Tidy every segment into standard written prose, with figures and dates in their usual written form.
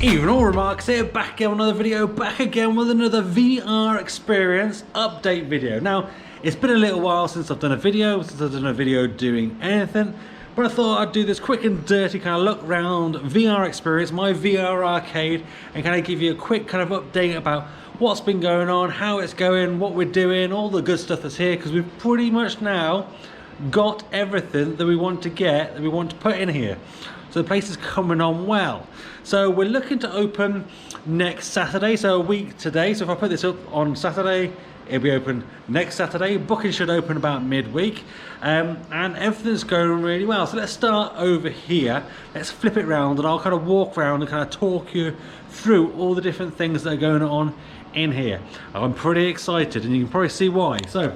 Even all remarks here, back again with another video, back again with another VR experience update video. Now, it's been a little while since I've done a video, doing anything, but I thought I'd do this quick and dirty kind of look round VR experience, my VR arcade, and kind of give you a quick kind of update about what's been going on, how it's going, what we're doing, all the good stuff that's here, because we've pretty much now got everything that we want to get, that we want to put in here. So the place is coming on well. So we're looking to open next Saturday, so a week today. So if I put this up on Saturday, it'll be open next Saturday. Booking should open about midweek, and everything's going really well. So let's start over here. Let's flip it round and I'll kind of walk around and kind of talk you through all the different things that are going on in here. I'm pretty excited and you can probably see why. So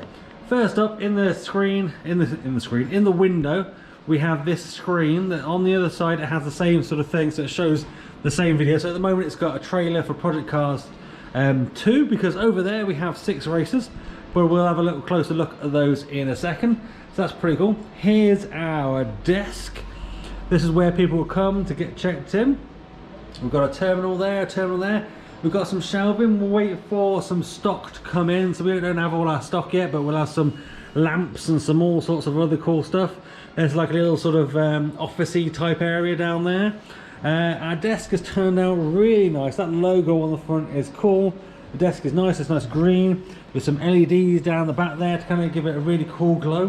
first up in the screen, in the window, we have this screen that on the other side it has the same sort of thing, so it shows the same video. So at the moment it's got a trailer for Project Cars 2, because over there we have 6 races, but we'll have a little closer look at those in a second. So that's pretty cool. Here's our desk. This is where people will come to get checked in. We've got a terminal there, a terminal there. We've got some shelving. We'll wait for some stock to come in, so we don't have all our stock yet, but we'll have some lamps and some all sorts of other cool stuff. There's like a little sort of office-y type area down there. Our desk has turned out really nice. That logo on the front is cool. The desk is nice, it's nice green with some LEDs down the back there to kind of give it a really cool glow.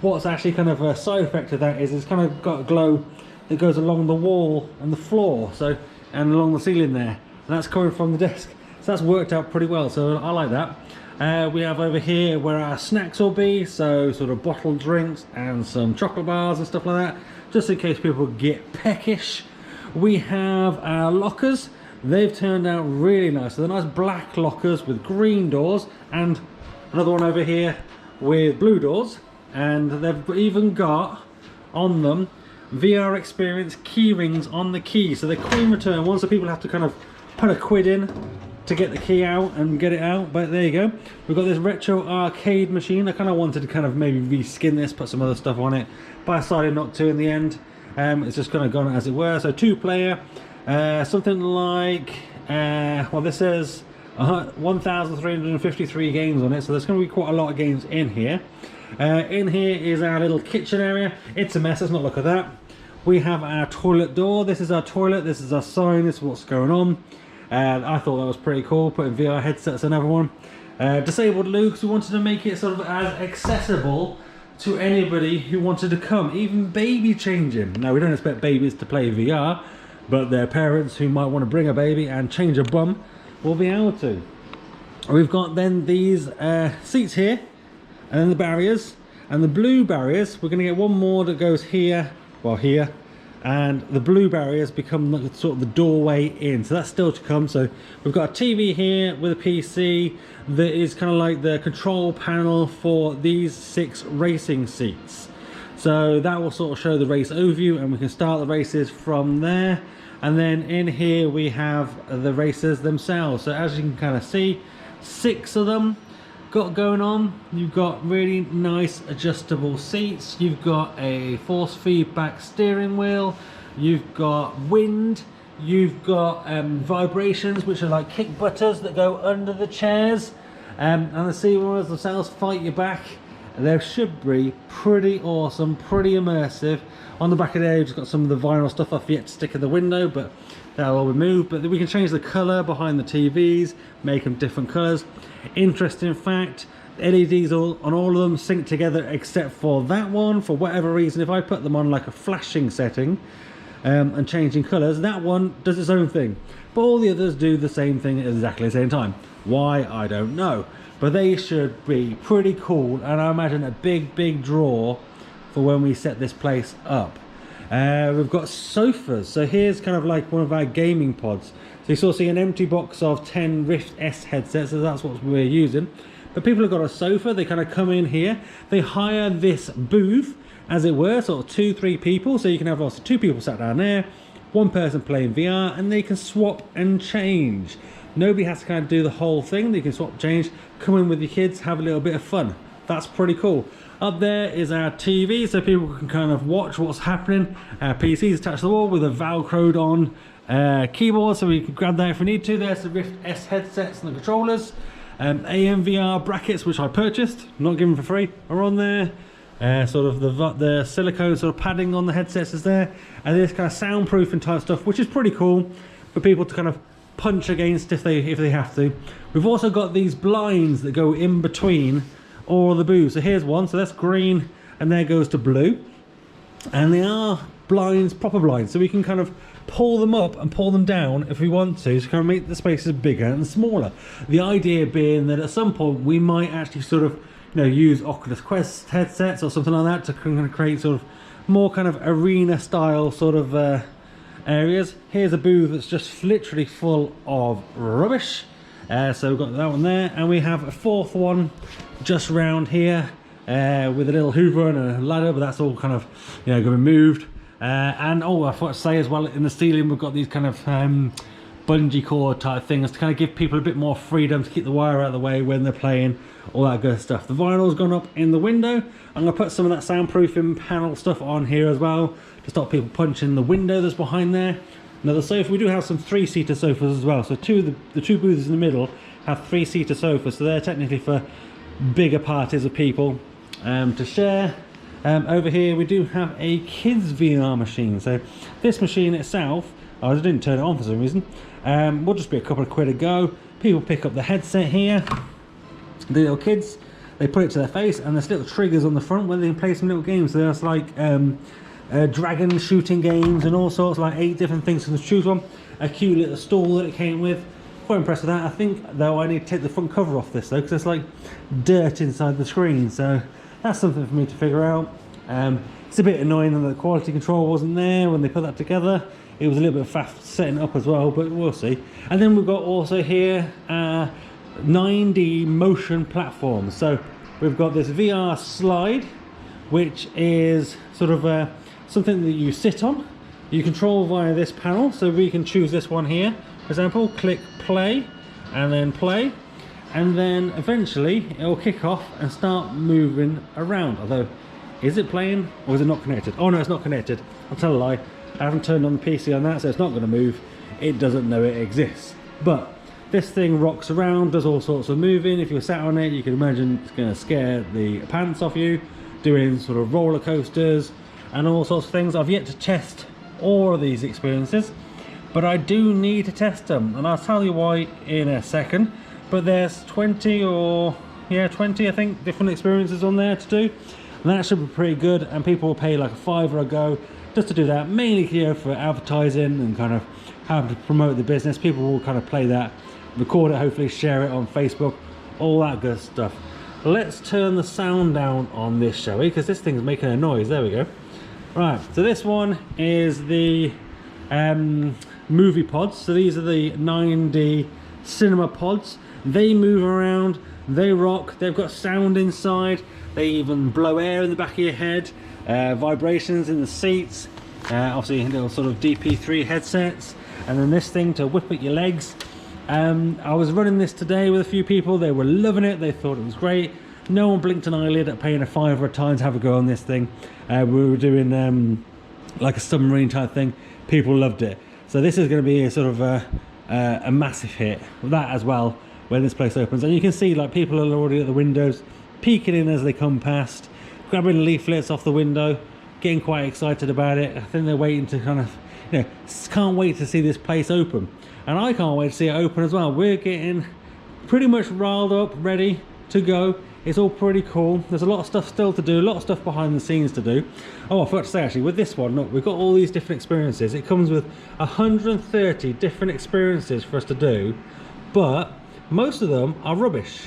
What's actually kind of a side effect of that is it's kind of got a glow that goes along the wall and the floor, so, and along the ceiling there. And that's coming from the desk. So that's worked out pretty well, so I like that. We have over here where our snacks will be, so sort of bottled drinks and some chocolate bars and stuff like that, just in case people get peckish. We have our lockers. They've turned out really nice. So they're nice black lockers with green doors, and another one over here with blue doors, and they've even got on them VR Experience key rings on the key, so they're coin return ones, so people have to kind of put a quid in to get the key out and get it out. But there you go. We've got this retro arcade machine. I kind of wanted to kind of maybe reskin this, put some other stuff on it, but I decided not to in the end. It's just kind of gone as it were. So 2-player, something like well, this says 1,353 games on it, so there's going to be quite a lot of games in here. In here is our little kitchen area. It's a mess, let's not look at that. We have our toilet door. This is our toilet, this is our sign, this is what's going on. I thought that was pretty cool, putting VR headsets on everyone. Disabled loo, because we wanted to make it sort of as accessible to anybody who wanted to come, even baby changing. Now, we don't expect babies to play VR, but their parents who might want to bring a baby and change a bum will be able to. We've got then these seats here, and then the barriers, and the blue barriers, we're going to get one more that goes here, well here, and the blue barriers become like sort of the doorway in, so that's still to come. So we've got a TV here with a PC that is kind of like the control panel for these 6 racing seats, so that will sort of show the race overview, and we can start the races from there. And then in here we have the races themselves, so as you can kind of see, 6 of them got going on. You've got really nice adjustable seats, you've got a force feedback steering wheel, you've got wind, you've got vibrations, which are like kick butters that go under the chairs, and the steering wheels themselves fight you back. They should be pretty awesome, pretty immersive. On the back of there, you've just got some of the vinyl stuff I've yet to stick in the window, but that'll all be moved. But we can change the colour behind the TVs, make them different colours. Interesting fact, LEDs on all of them sync together except for that one. For whatever reason, if I put them on like a flashing setting and changing colours, that one does its own thing. But all the others do the same thing at exactly the same time. Why, I don't know. But they should be pretty cool, and I imagine a big draw for when we set this place up. We've got sofas, so here's kind of like one of our gaming pods. So you sort of see an empty box of 10 Rift S headsets, so that's what we're using. But people have got a sofa, they kind of come in here, they hire this booth, as it were, sort of 2-3 people, so you can have lots of 2 people sat down there, 1 person playing VR, and they can swap and change. Nobody has to kind of do the whole thing. They can swap, change, come in with your kids, have a little bit of fun. That's pretty cool. Up there is our TV, so people can kind of watch what's happening. Our PC's attached to the wall with a velcroed on keyboard, so we can grab that if we need to. There's the Rift S headsets and the controllers. AMVR brackets, which I purchased, not given for free, are on there. Sort of the silicone sort of padding on the headsets is there, and this kind of soundproofing type stuff, which is pretty cool for people to kind of punch against if they have to. We've also got these blinds that go in between all the booths. So here's one, so that's green, and there goes to blue, and they are blinds, proper blinds, so we can kind of pull them up and pull them down if we want to kind of make the spaces bigger and smaller. The idea being that at some point we might actually sort of, you know, use Oculus Quest headsets or something like that to kind of create sort of more kind of arena style sort of areas. Here's a booth that's just literally full of rubbish. So we've got that one there, and we have a fourth one just round here with a little hoover and a ladder, but that's all kind of, you know, going to be moved. And oh, I forgot to say as well, in the ceiling we've got these kind of bungee cord type things to kind of give people a bit more freedom to keep the wire out of the way when they're playing, all that good stuff. The vinyl's gone up in the window. I'm going to put some of that soundproofing panel stuff on here as well to stop people punching the window that's behind there. Another sofa. We do have some 3-seater sofas as well, so the two booths in the middle have 3-seater sofas, so they're technically for bigger parties of people to share. Over here we do have a kids VR machine. So this machine itself, I didn't turn it on for some reason, will just be a couple of quid a go. People pick up the headset here, the little kids, they put it to their face, and there's little triggers on the front where they can play some little games. So there's like dragon shooting games and all sorts, like 8 different things to choose from. A cute little stool that it came with. Quite impressed with that. I think though I need to take the front cover off this though, because there's like dirt inside the screen, so that's something for me to figure out. It's a bit annoying that the quality control wasn't there when they put that together. It was a little bit fast setting up as well, but we'll see. And then we've got also here 9D motion platforms. So we've got this VR slide, which is sort of something that you sit on. You control via this panel, so we can choose this one here, for example, click play, and then eventually it will kick off and start moving around. Although, is it playing or is it not connected? Oh no, it's not connected. I'll tell a lie. I haven't turned on the PC on that, so it's not going to move. It doesn't know it exists. But this thing rocks around, does all sorts of moving. If you're sat on it, you can imagine it's going to scare the pants off you, doing sort of roller coasters and all sorts of things. I've yet to test all of these experiences, but I do need to test them, and I'll tell you why in a second. But there's 20 I think different experiences on there to do, and that should be pretty good, and people will pay like a £5 a go just to do that, mainly here for advertising and kind of how to promote the business. People will kind of play that, record it, hopefully share it on Facebook, all that good stuff. Let's turn the sound down on this, shall we, because this thing's making a noise. There we go. Right, so this one is the movie pods. So these are the 9D cinema pods. They move around, they rock, they've got sound inside, they even blow air in the back of your head, vibrations in the seats, obviously little sort of DP3 headsets, and then this thing to whip at your legs. I was running this today with a few people. They were loving it, they thought it was great. No one blinked an eyelid at paying a £5 a time to have a go on this thing. We were doing like a submarine type thing. People loved it. So this is going to be a sort of a massive hit with that as well when this place opens. And you can see like people are already at the windows, peeking in as they come past, grabbing leaflets off the window, getting quite excited about it. I think they're waiting to kind of, you know, can't wait to see this place open. And I can't wait to see it open as well. We're getting pretty much riled up, ready to go. It's all pretty cool. There's a lot of stuff still to do, a lot of stuff behind the scenes to do. Oh, I forgot to say actually, with this one, look, we've got all these different experiences. It comes with 130 different experiences for us to do, but most of them are rubbish.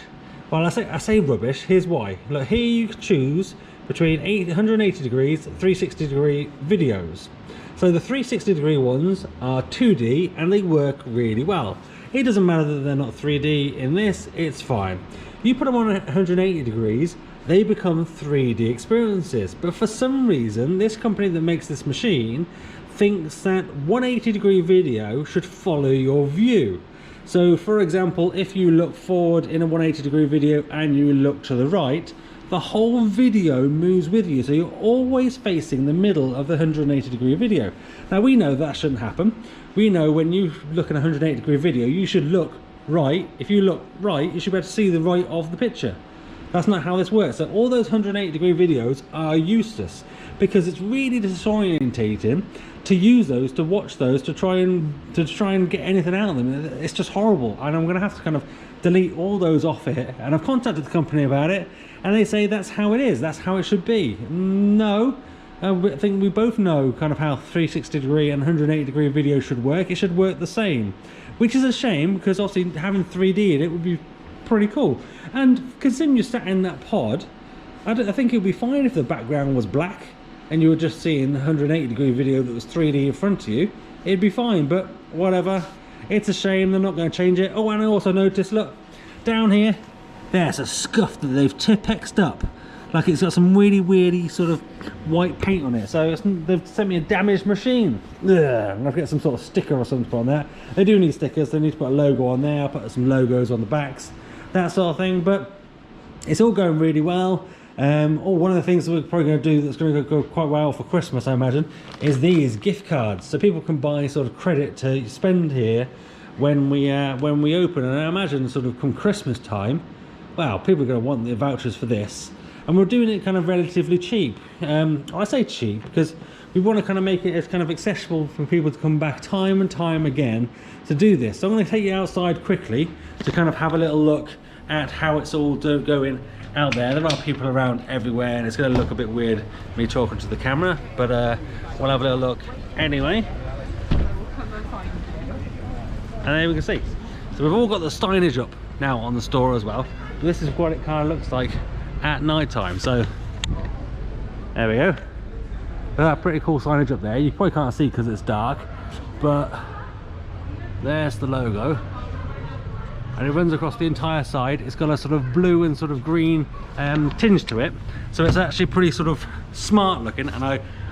Well, I say rubbish, here's why. Look, here you can choose between 180 degrees, 360 degree videos. So the 360 degree ones are 2D and they work really well. It doesn't matter that they're not 3D in this, it's fine. You put them on 180 degrees, they become 3D experiences. But for some reason, this company that makes this machine thinks that 180 degree video should follow your view. So for example, if you look forward in a 180 degree video and you look to the right, the whole video moves with you, so you're always facing the middle of the 180-degree video. Now we know that shouldn't happen. We know when you look at a 180-degree video, you should look right. If you look right, you should be able to see the right of the picture. That's not how this works. So all those 180-degree videos are useless, because it's really disorientating to use those, to watch those, to try and get anything out of them. It's just horrible, and I'm going to have to kind of delete all those off it. And I've contacted the company about it, and they say that's how it is, that's how it should be. No, I think we both know kind of how 360-degree and 180-degree video should work. It should work the same, which is a shame, because obviously having 3D in it would be pretty cool. And considering you sat in that pod, I think it would be fine if the background was black and you were just seeing the 180-degree video that was 3D in front of you. It'd be fine, but whatever. It's a shame they're not going to change it. Oh, and I also noticed, look, down here, there's a scuff that they've Tipexed up. Like it's got some really weirdy sort of white paint on it. So they've sent me a damaged machine. Ugh, I'm going to have to get some sort of sticker or something to put on that. They do need stickers. They need to put a logo on there. I'll put some logos on the backs, that sort of thing. But it's all going really well. One of the things that we're probably going to do that's going to go quite well for Christmas, I imagine, is these gift cards, so people can buy sort of credit to spend here when we open. And I imagine sort of come Christmas time, well, people are going to want the vouchers for this, and we're doing it kind of relatively cheap. I say cheap because we want to kind of make it as kind of accessible for people to come back time and time again to do this. So I'm going to take you outside quickly to kind of have a little look at how it's all going out there. There are people around everywhere, and it's going to look a bit weird me talking to the camera, but we'll have a little look anyway. And there we can see, so we've all got the signage up now on the store as well. This is what it kind of looks like at night time. So there we go. That pretty cool signage up there. You probably can't see because it's dark, but there's the logo. And it runs across the entire side. It's got a sort of blue and sort of green tinge to it, so it's actually pretty sort of smart looking. And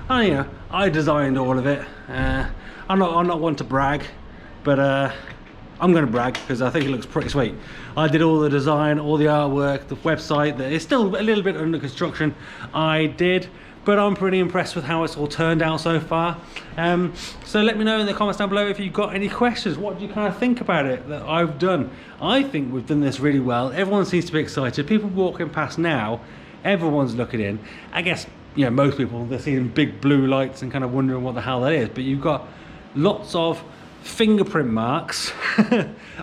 I designed all of it. I'm not one to brag, but I'm going to brag because I think it looks pretty sweet. I did all the design, all the artwork, the website that is still a little bit under construction. I did, but I'm pretty impressed with how it's all turned out so far. So let me know in the comments down below if you've got any questions. What do you kind of think about it that I've done? I think we've done this really well. Everyone seems to be excited. People walking past now, everyone's looking in. I guess, you know, most people, they're seeing big blue lights and kind of wondering what the hell that is. But you've got lots of fingerprint marks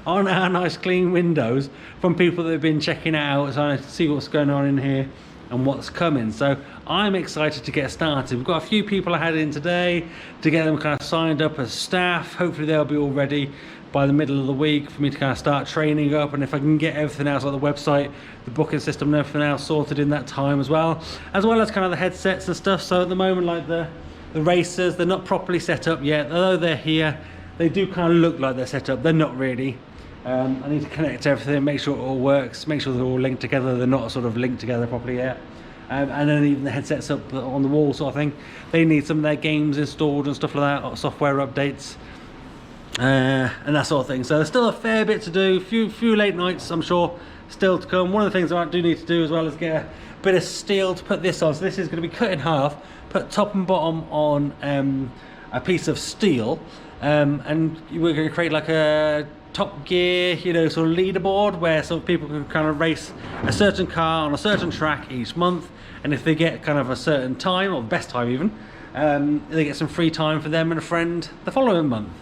on our nice clean windows from people that have been checking it out, trying to see what's going on in here and what's coming. So I'm excited to get started. We've got a few people I had in today to get them kind of signed up as staff. Hopefully they'll be all ready by the middle of the week for me to kind of start training up, and if I can get everything else like the website, the booking system and everything else sorted in that time as well as kind of the headsets and stuff. So at the moment, like the racers, they're not properly set up yet. Although they're here, they do kind of look like they're set up. They're not really. I need to connect everything, make sure it all works, make sure they're all linked together. They're not sort of linked together properly yet. And then even the headsets up on the wall sort of thing, they need some of their games installed and stuff like that, software updates and that sort of thing. So there's still a fair bit to do, few late nights I'm sure still to come. One of the things I do need to do as well is get a bit of steel to put this on. So this is going to be cut in half, put top and bottom on a piece of steel, and we're going to create like a Top Gear, you know, sort of leaderboard where some people can kind of race a certain car on a certain track each month, and if they get kind of a certain time, or the best time even, they get some free time for them and a friend the following month.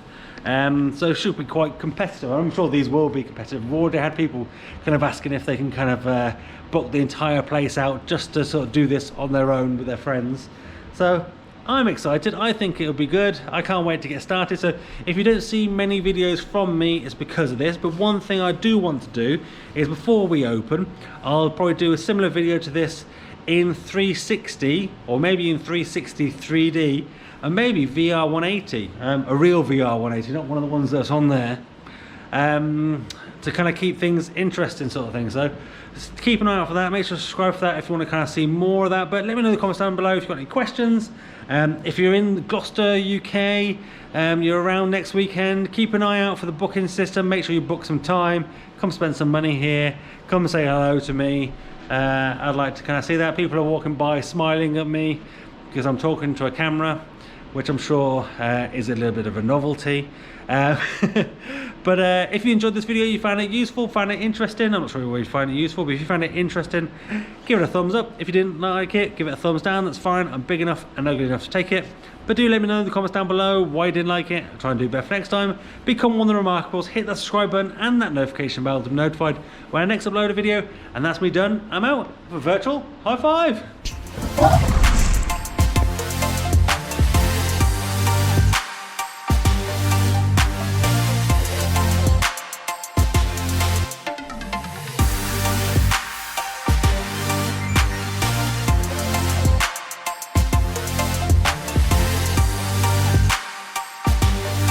So it should be quite competitive. I'm sure these will be competitive. We've already had people kind of asking if they can kind of book the entire place out just to sort of do this on their own with their friends. So I'm excited. I think it'll be good. I can't wait to get started. So if you don't see many videos from me, it's because of this. But one thing I do want to do is before we open, I'll probably do a similar video to this in 360, or maybe in 360 3D, and maybe VR 180, a real VR 180, not one of the ones that's on there, to kind of keep things interesting sort of thing. So just keep an eye out for that. Make sure to subscribe for that if you want to kind of see more of that. But let me know in the comments down below if you've got any questions. If you're in Gloucester UK, you're around next weekend, keep an eye out for the booking system. Make sure you book some time, come spend some money here, come say hello to me, I'd like to kind of see that. People are walking by smiling at me because I'm talking to a camera, which I'm sure is a little bit of a novelty. But if you enjoyed this video, you found it useful, found it interesting, I'm not sure you find it useful, but if you found it interesting, give it a thumbs up. If you didn't like it, give it a thumbs down, that's fine. I'm big enough and ugly enough to take it. But do let me know in the comments down below why you didn't like it. I'll try and do better for next time. Become one of the Remarkables, hit that subscribe button and that notification bell to be notified when I next upload a video. And that's me done. I'm out. For virtual high five.